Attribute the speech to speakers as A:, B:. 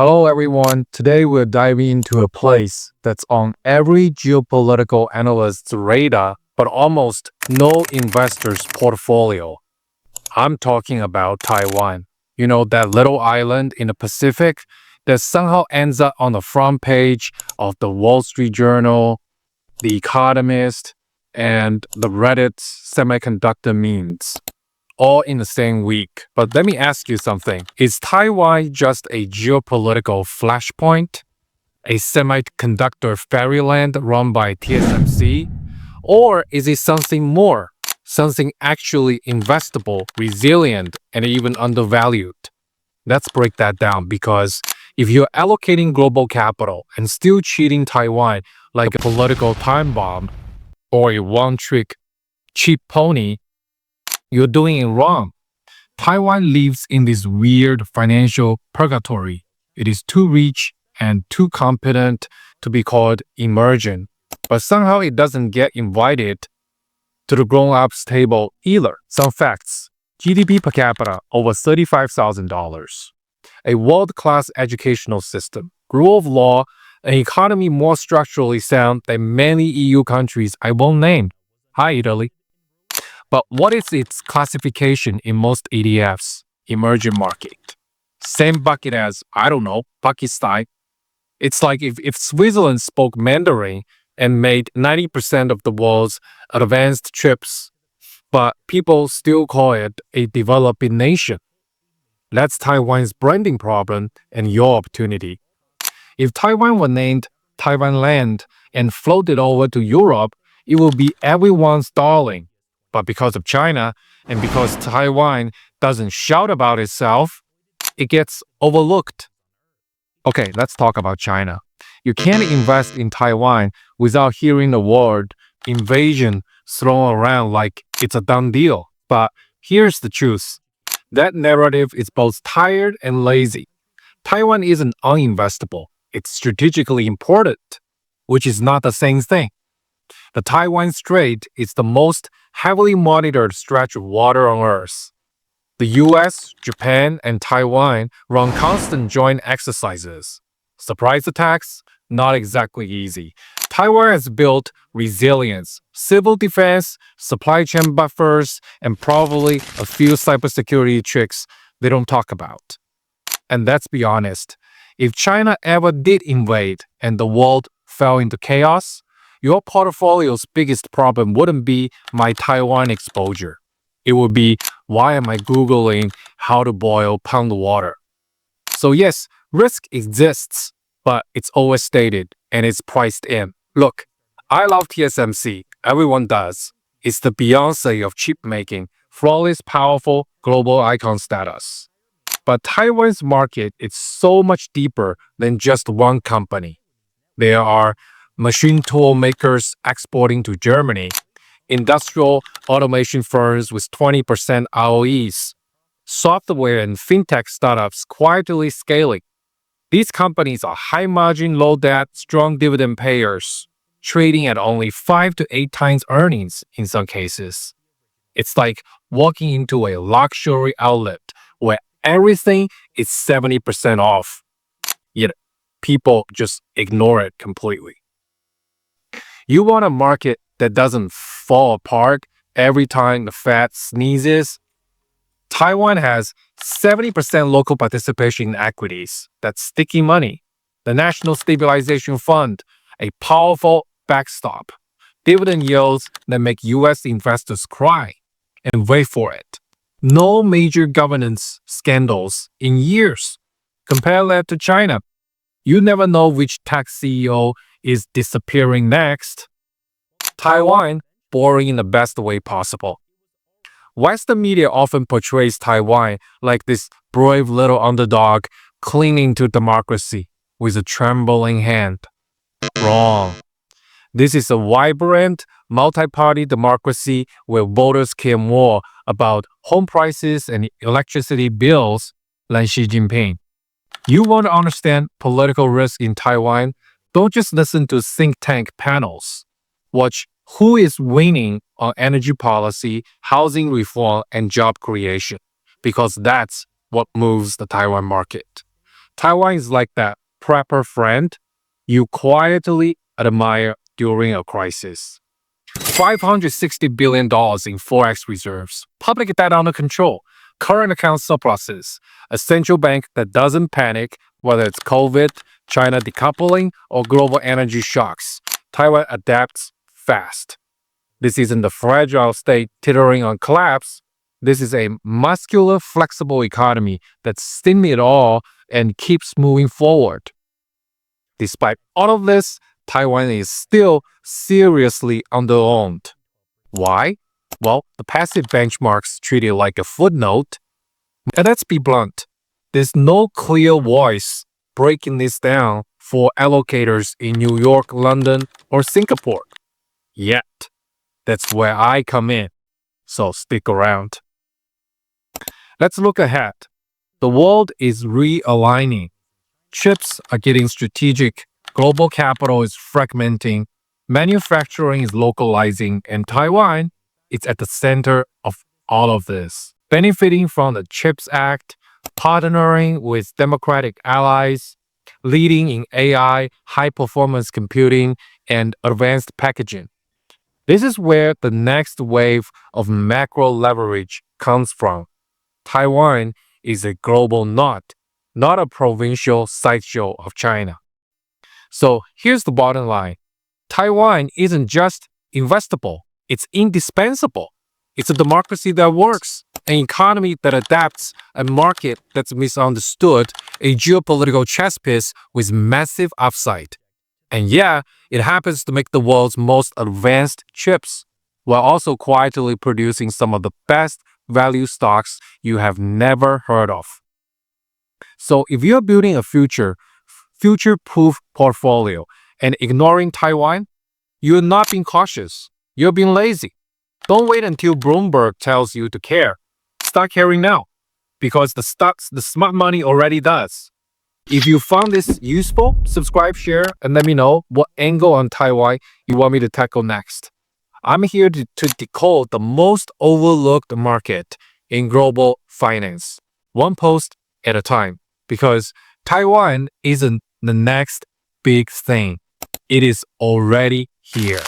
A: Hello everyone, today we're diving into a place that's on every geopolitical analyst's radar, but almost no investor's portfolio. I'm talking about Taiwan. You know, that little island in the Pacific that somehow ends up on the front page of the Wall Street Journal, The Economist, and the Reddit semiconductor memes, all in the same week. But let me ask you something. Is Taiwan just a geopolitical flashpoint? A semiconductor fairyland run by TSMC? Or is it something more? Something actually investable, resilient, and even undervalued? Let's break that down, because if you're allocating global capital and still treating Taiwan like a political time bomb or a one-trick cheap pony, you're doing it wrong. Taiwan lives in this weird financial purgatory. It is too rich and too competent to be called emerging, but somehow it doesn't get invited to the grown-ups table either. Some facts. GDP per capita over $35,000. A world-class educational system. Rule of law, an economy more structurally sound than many EU countries I won't name. Hi, Italy. But what is its classification in most ETFs? Emerging market. Same bucket as, I don't know, Pakistan. It's like if Switzerland spoke Mandarin and made 90% of the world's advanced chips, but people still call it a developing nation. That's Taiwan's branding problem and your opportunity. If Taiwan were named Taiwan Land and floated over to Europe, it will be everyone's darling. But because of China, and because Taiwan doesn't shout about itself, it gets overlooked. Okay, let's talk about China. You can't invest in Taiwan without hearing the word invasion thrown around like it's a done deal. But here's the truth. That narrative is both tired and lazy. Taiwan isn't uninvestable. It's strategically important, which is not the same thing. The Taiwan Strait is the most heavily monitored stretch of water on Earth. The US, Japan, and Taiwan run constant joint exercises. Surprise attacks? Not exactly easy. Taiwan has built resilience, civil defense, supply chain buffers, and probably a few cybersecurity tricks they don't talk about. And let's be honest, if China ever did invade and the world fell into chaos, your portfolio's biggest problem wouldn't be my Taiwan exposure. It would be, why am I Googling how to boil pound water? So yes, risk exists, but it's overstated and it's priced in. Look, I love TSMC. Everyone does. It's the Beyonce of chip making, flawless, powerful, global icon status. But Taiwan's market is so much deeper than just one company. There are machine tool makers exporting to Germany, industrial automation firms with 20% ROEs, software and fintech startups quietly scaling. These companies are high margin, low debt, strong dividend payers, trading at only 5 to 8 times earnings in some cases. It's like walking into a luxury outlet where everything is 70% off, yet people just ignore it completely. You want a market that doesn't fall apart every time the Fed sneezes? Taiwan has 70% local participation in equities. That's sticky money. The National Stabilization Fund, a powerful backstop. Dividend yields that make US investors cry. And wait for it. No major governance scandals in years. Compare that to China. You never know which tech CEO is disappearing next. Taiwan, boring in the best way possible. Western media often portrays Taiwan like this brave little underdog clinging to democracy with a trembling hand. Wrong. This is a vibrant, multi-party democracy where voters care more about home prices and electricity bills than Xi Jinping. You want to understand political risk in Taiwan? Don't just listen to think tank panels. Watch who is winning on energy policy, housing reform, and job creation, because that's what moves the Taiwan market. Taiwan is like that prepper friend you quietly admire during a crisis. $560 billion in forex reserves, public debt under control, current account surpluses, a central bank that doesn't panic whether it's COVID, China decoupling, or global energy shocks. Taiwan adapts fast. This isn't a fragile state teetering on collapse. This is a muscular, flexible economy that's seen it all and keeps moving forward. Despite all of this, Taiwan is still seriously underowned. Why? Well, the passive benchmarks treat it like a footnote. And let's be blunt, there's no clear voice breaking this down for allocators in New York, London, or Singapore. Yet. That's where I come in. So stick around. Let's look ahead. The world is realigning. Chips are getting strategic. Global capital is fragmenting. Manufacturing is localizing. And Taiwan is at the center of all of this, benefiting from the CHIPS Act, partnering with democratic allies, leading in AI, high-performance computing, and advanced packaging. This is where the next wave of macro leverage comes from. Taiwan is a global knot, not a provincial sideshow of China. So here's the bottom line. Taiwan isn't just investable, it's indispensable. It's a democracy that works, an economy that adapts, a market that's misunderstood, a geopolitical chess piece with massive upside. And yeah, it happens to make the world's most advanced chips, while also quietly producing some of the best value stocks you have never heard of. So if you're building a future-proof portfolio and ignoring Taiwan, you're not being cautious. You're being lazy. Don't wait until Bloomberg tells you to care. Start caring now, because the smart money already does. If you found this useful, subscribe, share, and let me know what angle on Taiwan you want me to tackle next. I'm here to decode the most overlooked market in global finance, one post at a time, because Taiwan isn't the next big thing. It is already here.